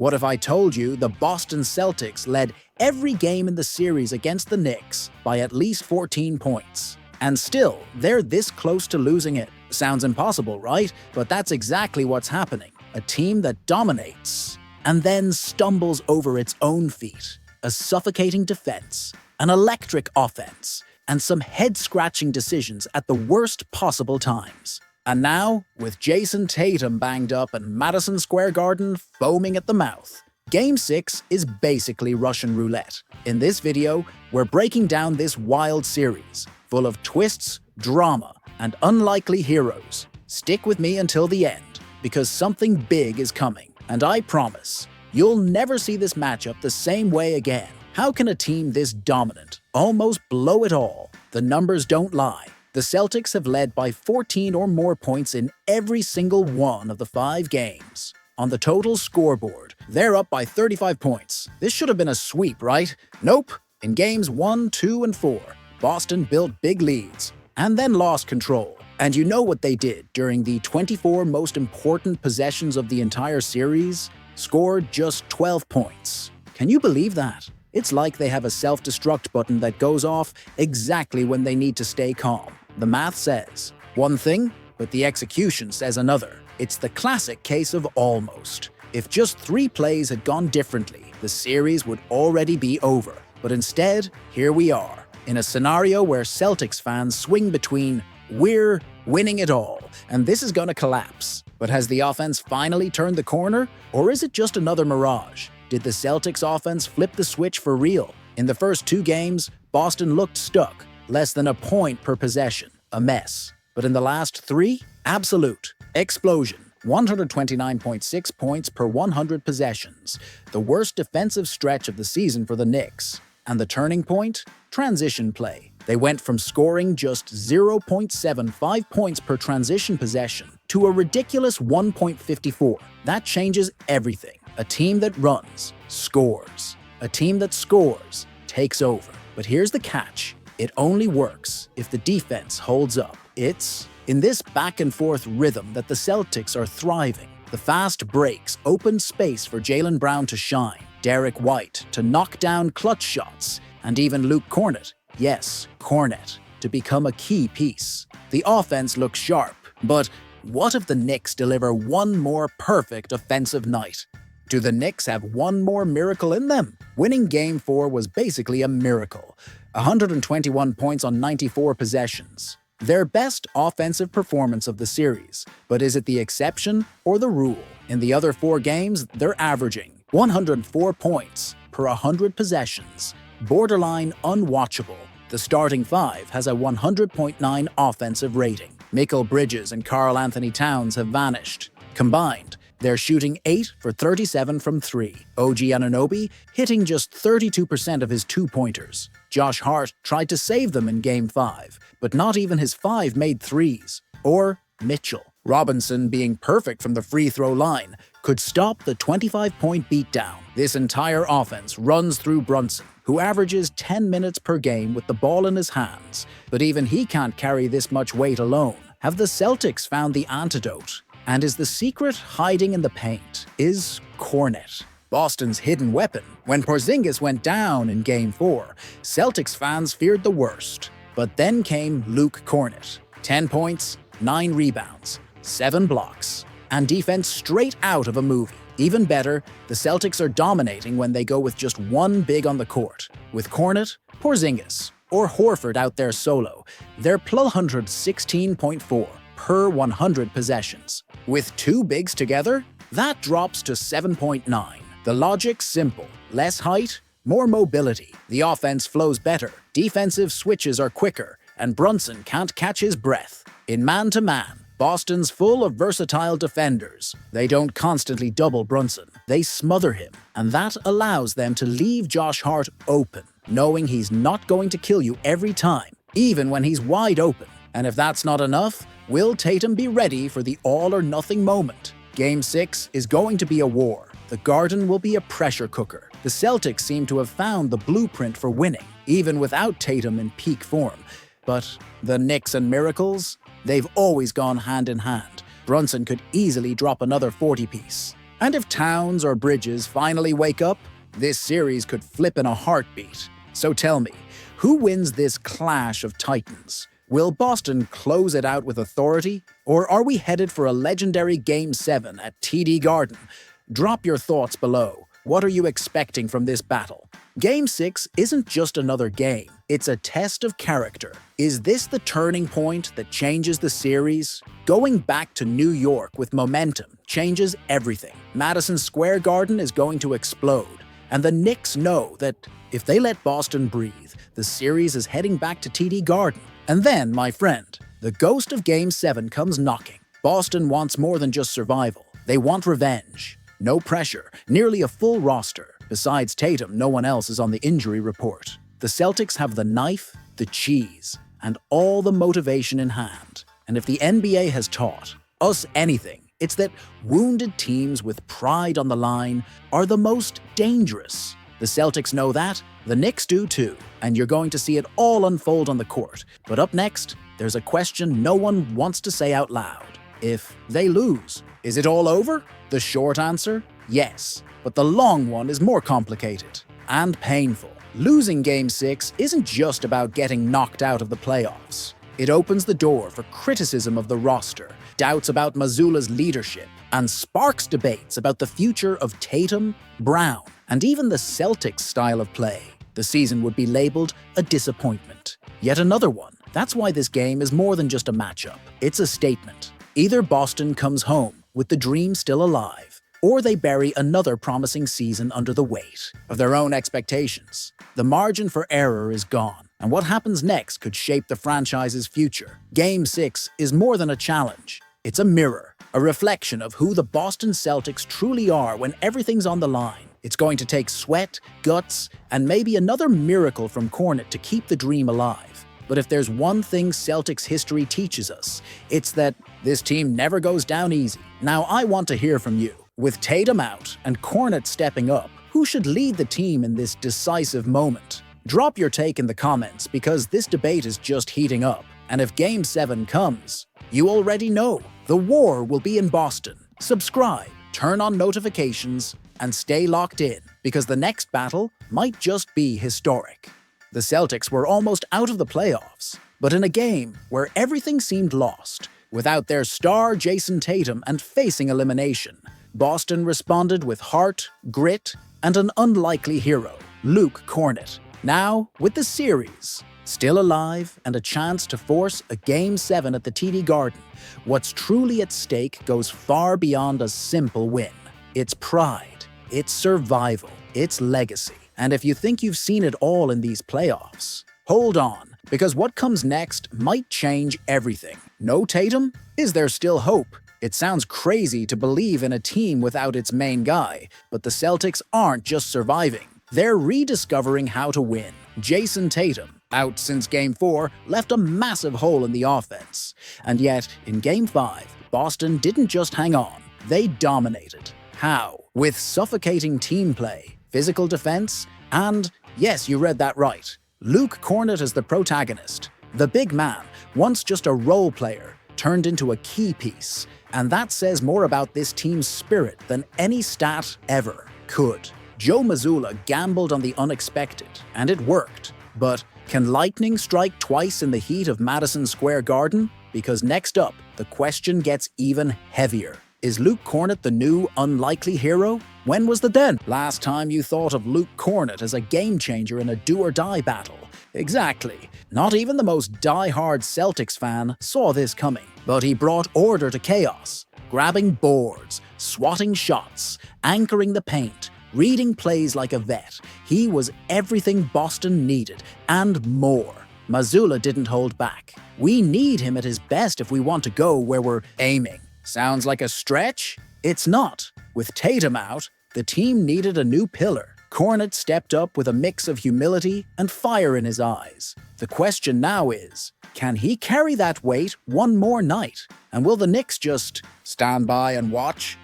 What if I told you the Boston Celtics led every game in the series against the Knicks by at least 14 points? And still, they're this close to losing it. Sounds impossible, right? But that's exactly what's happening. A team that dominates and then stumbles over its own feet. A suffocating defense, an electric offense, and some head-scratching decisions at the worst possible times. And now, with Jayson Tatum banged up and Madison Square Garden foaming at the mouth, Game 6 is basically Russian roulette. In this video, we're breaking down this wild series, full of twists, drama, and unlikely heroes. Stick with me until the end, because something big is coming, and I promise, you'll never see this matchup the same way again. How can a team this dominant almost blow it all? The numbers don't lie. The Celtics have led by 14 or more points in every single one of the 5 games. On the total scoreboard, they're up by 35 points. This should have been a sweep, right? Nope. In games 1, 2, and 4, Boston built big leads and then lost control. And you know what they did during the 24 most important possessions of the entire series? Scored just 12 points. Can you believe that? It's like they have a self-destruct button that goes off exactly when they need to stay calm. The math says one thing, but the execution says another. It's the classic case of almost. If just 3 plays had gone differently, the series would already be over. But instead, here we are, in a scenario where Celtics fans swing between we're winning it all, and this is gonna collapse. But has the offense finally turned the corner, or is it just another mirage? Did the Celtics offense flip the switch for real? In the first 2 games, Boston looked stuck, less than a point per possession, a mess. But in the last 3, absolute explosion, 129.6 points per 100 possessions, the worst defensive stretch of the season for the Knicks. And the turning point? Transition play. They went from scoring just 0.75 points per transition possession to a ridiculous 1.54. That changes everything. A team that runs, scores. A team that scores, takes over. But here's the catch. It only works if the defense holds up. It's in this back-and-forth rhythm that the Celtics are thriving. The fast breaks open space for Jaylen Brown to shine, Derek White to knock down clutch shots, and even Luke Kornet, yes, Kornet, to become a key piece. The offense looks sharp, but what if the Knicks deliver one more perfect offensive night? Do the Knicks have one more miracle in them? Winning Game 4 was basically a miracle. 121 points on 94 possessions. Their best offensive performance of the series, but is it the exception or the rule? In the other 4 games, they're averaging 104 points per 100 possessions. Borderline unwatchable. The starting 5 has a 100.9 offensive rating. Mikal Bridges and Karl Anthony Towns have vanished. Combined, they're shooting 8 for 37 from 3. OG Anunoby hitting just 32% of his 2-pointers. Josh Hart tried to save them in Game 5, but not even his 5 made threes. Or Mitchell Robinson, being perfect from the free throw line, could stop the 25-point beatdown. This entire offense runs through Brunson, who averages 10 minutes per game with the ball in his hands. But even he can't carry this much weight alone. Have the Celtics found the antidote? And is the secret hiding in the paint? Is Kornet Boston's hidden weapon? When Porzingis went down in Game 4, Celtics fans feared the worst. But then came Luke Kornet. 10 points, 9 rebounds, 7 blocks, and defense straight out of a movie. Even better, the Celtics are dominating when they go with just one big on the court. With Kornet, Porzingis, or Horford out there solo, they're +116.4 per 100 possessions. With 2 bigs together, that drops to 7.9. The logic's simple. Less height, more mobility. The offense flows better, defensive switches are quicker, and Brunson can't catch his breath. In man-to-man, Boston's full of versatile defenders. They don't constantly double Brunson, they smother him, and that allows them to leave Josh Hart open, knowing he's not going to kill you every time, even when he's wide open. And if that's not enough, will Tatum be ready for the all-or-nothing moment? Game 6 is going to be a war. The Garden will be a pressure cooker. The Celtics seem to have found the blueprint for winning, even without Tatum in peak form. But the Knicks and miracles? They've always gone hand in hand. Brunson could easily drop another 40-piece. And if Towns or Bridges finally wake up, this series could flip in a heartbeat. So tell me, who wins this clash of titans? Will Boston close it out with authority, or are we headed for a legendary Game 7 at TD Garden? Drop your thoughts below. What are you expecting from this battle? Game 6 isn't just another game, it's a test of character. Is this the turning point that changes the series? Going back to New York with momentum changes everything. Madison Square Garden is going to explode, and the Knicks know that if they let Boston breathe, the series is heading back to TD Garden. And then, my friend, the ghost of Game 7 comes knocking. Boston wants more than just survival. They want revenge. No pressure, nearly a full roster. Besides Tatum, no one else is on the injury report. The Celtics have the knife, the cheese, and all the motivation in hand. And if the NBA has taught us anything, it's that wounded teams with pride on the line are the most dangerous. The Celtics know that, the Knicks do too, and you're going to see it all unfold on the court. But up next, there's a question no one wants to say out loud. If they lose, is it all over? The short answer, yes. But the long one is more complicated and painful. Losing Game 6 isn't just about getting knocked out of the playoffs. It opens the door for criticism of the roster, doubts about Mazzulla's leadership, and sparks debates about the future of Tatum, Brown, and even the Celtics' style of play. The season would be labeled a disappointment. Yet another one. That's why this game is more than just a matchup. It's a statement. Either Boston comes home with the dream still alive, or they bury another promising season under the weight of their own expectations. The margin for error is gone, and what happens next could shape the franchise's future. Game 6 is more than a challenge. It's a mirror, a reflection of who the Boston Celtics truly are when everything's on the line. It's going to take sweat, guts, and maybe another miracle from Cornet to keep the dream alive. But if there's one thing Celtics history teaches us, it's that this team never goes down easy. Now I want to hear from you. With Tatum out and Cornet stepping up, who should lead the team in this decisive moment? Drop your take in the comments because this debate is just heating up. And if Game 7 comes, you already know the war will be in Boston. Subscribe, turn on notifications, and stay locked in because the next battle might just be historic. The Celtics were almost out of the playoffs, but in a game where everything seemed lost, without their star Jayson Tatum and facing elimination, Boston responded with heart, grit, and an unlikely hero, Luke Cornet. Now, with the series still alive and a chance to force a Game 7 at the TD Garden, what's truly at stake goes far beyond a simple win. It's pride, it's survival, it's legacy. And if you think you've seen it all in these playoffs, hold on, because what comes next might change everything. No Tatum? Is there still hope? It sounds crazy to believe in a team without its main guy, but the Celtics aren't just surviving. They're rediscovering how to win. Jayson Tatum, out since Game 4, left a massive hole in the offense. And yet, in Game 5, Boston didn't just hang on, they dominated. How? With suffocating team play, physical defense, and, yes, you read that right, Luke Cornet as the protagonist. The big man, once just a role player, turned into a key piece. And that says more about this team's spirit than any stat ever could. Joe Mazzulla gambled on the unexpected, and it worked. But can lightning strike twice in the heat of Madison Square Garden? Because next up, the question gets even heavier. Is Luke Cornet the new unlikely hero? When was the then last time you thought of Luke Cornet as a game-changer in a do-or-die battle? Exactly. Not even the most die-hard Celtics fan saw this coming. But he brought order to chaos, grabbing boards, swatting shots, anchoring the paint, reading plays like a vet. He was everything Boston needed, and more. Mazzulla didn't hold back. We need him at his best if we want to go where we're aiming. Sounds like a stretch? It's not. With Tatum out, the team needed a new pillar. Cornet stepped up with a mix of humility and fire in his eyes. The question now is, can he carry that weight one more night? And will the Knicks just stand by and watch?